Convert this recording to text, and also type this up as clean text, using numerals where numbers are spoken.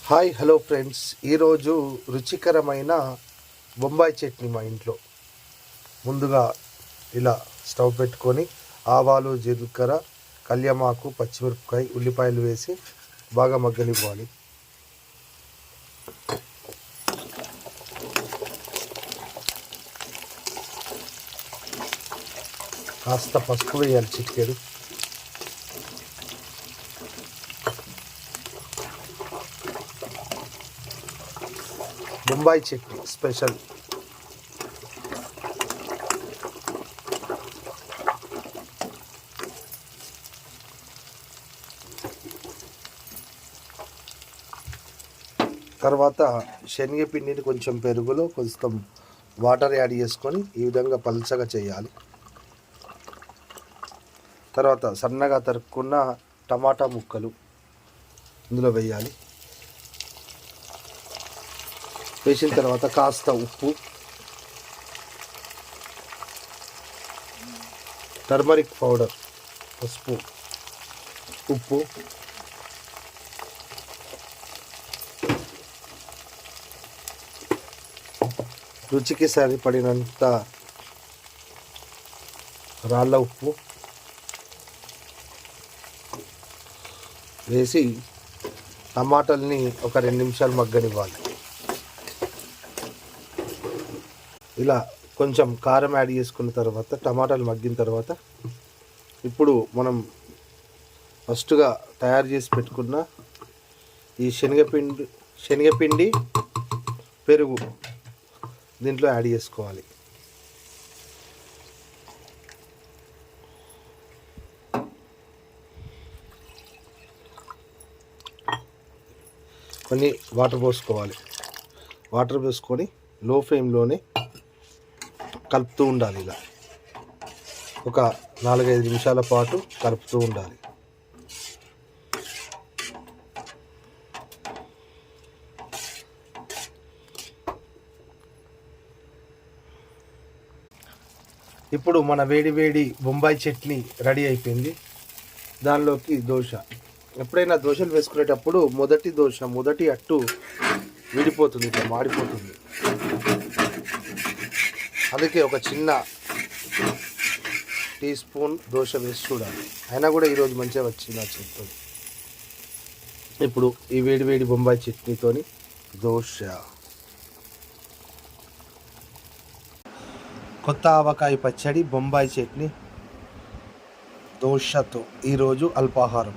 Hi hello friends, ఈరోజు రుచికరమైన బొంబాయి చట్నీ మా ఇంట్లో. ముందుగా ఇలా స్టవ్ పెట్టుకొని ఆవాలు, జీలకర్ర, కళ్యామాకు, పచ్చిమిరపకాయ, ఉల్లిపాయలు వేసి బాగా మగ్గనివ్వాలి. కాస్త పసుపు వేయాలి, చిటికెడు. బొంబాయి చట్నీ స్పెషల్. తర్వాత శనగపిండిని కొంచెం పెరుగులో కొంచెం వాటర్ యాడ్ చేసుకొని ఈ విధంగా పల్చగా చేయాలి. తర్వాత సన్నగా తరుక్కున్న టమాటా ముక్కలు ఇందులో వేయాలి. వేసిన తర్వాత కాస్త ఉప్పు, టర్మరిక్ పౌడర్, పసుపు, ఉప్పు, రుచికి సరిపడినంత రాళ్ళ ఉప్పు వేసి టమాటాలని ఒక 2 నిమిషాలు మగ్గనివ్వాలి. ఇలా కొంచెం కారం యాడ్ చేసుకున్న తర్వాత టమాటాలు మగ్గిన తర్వాత ఇప్పుడు మనం ఫస్ట్గా తయారు చేసి పెట్టుకున్న ఈ శనగపిండి పెరుగు దీంట్లో యాడ్ చేసుకోవాలి. కొన్ని వాటర్ పోసుకోవాలి. వాటర్ పోసుకొని లో ఫ్లేమ్లోనే కలుపుతూ ఉండాలి. ఇలా ఒక 4-5 నిమిషాల పాటు కలుపుతూ ఉండాలి. ఇప్పుడు మన వేడి బొంబాయి చట్నీ రెడీ అయిపోయింది. దానిలోకి దోశ. ఎప్పుడైనా దోశలు వేసుకునేటప్పుడు మొదటి అట్టు విడిపోతుంది, ఇట్లా మాడిపోతుంది. అందుకే ఒక చిన్న టీ స్పూన్ దోశ వేసి చూడాలి. అయినా కూడా ఈరోజు మంచిగా వచ్చింది ఆ చట్నీ. ఇప్పుడు ఈ వేడి బొంబాయి చట్నీతోని దోశ. కొత్త ఆవకాయ పచ్చడి, బొంబాయి చట్నీ, దోశతో ఈరోజు అల్పాహారం.